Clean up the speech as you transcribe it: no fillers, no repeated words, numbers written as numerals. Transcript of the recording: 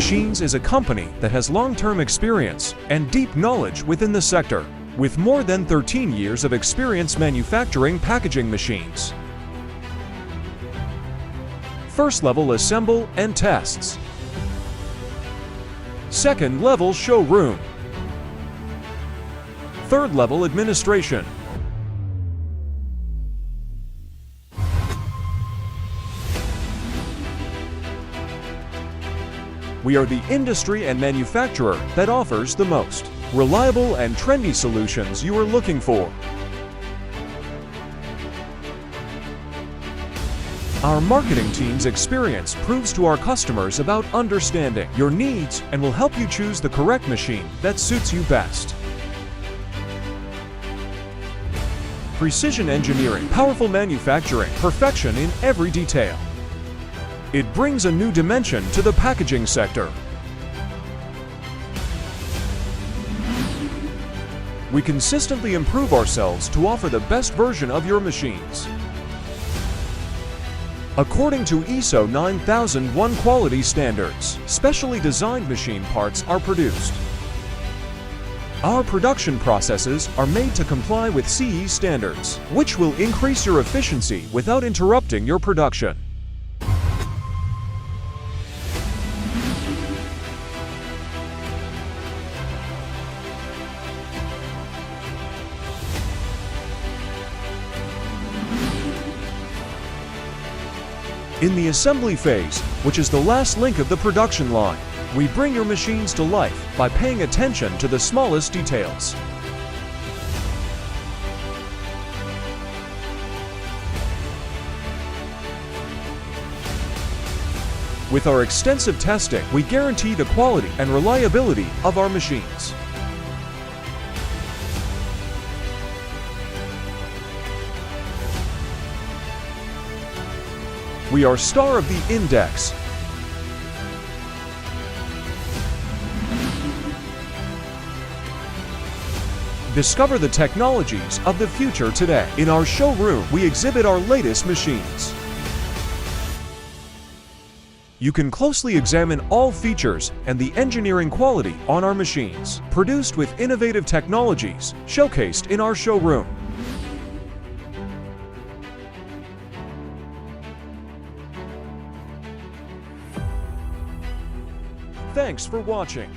Machines is a company that has long-term experience and deep knowledge within the sector, with more than 13 years of experience manufacturing packaging machines. First level assemble and tests. Second level showroom. Third level administration. We are the industry and manufacturer that offers the most reliable and trendy solutions you are looking for. Our marketing team's experience proves to our customers about understanding your needs and will help you choose the correct machine that suits you best. Precision engineering, powerful manufacturing, perfection in every detail. It brings a new dimension to the packaging sector. We consistently improve ourselves to offer the best version of your machines. According to ISO 9001 quality standards, specially designed machine parts are produced. Our production processes are made to comply with CE standards, which will increase your efficiency without interrupting your production. In the assembly phase, which is the last link of the production line, we bring your machines to life by paying attention to the smallest details. With our extensive testing, we guarantee the quality and reliability of our machines. We are Star of the Index. Discover the technologies of the future today. In our showroom, we exhibit our latest machines. You can closely examine all features and the engineering quality on our machines, produced with innovative technologies showcased in our showroom. Thanks for watching.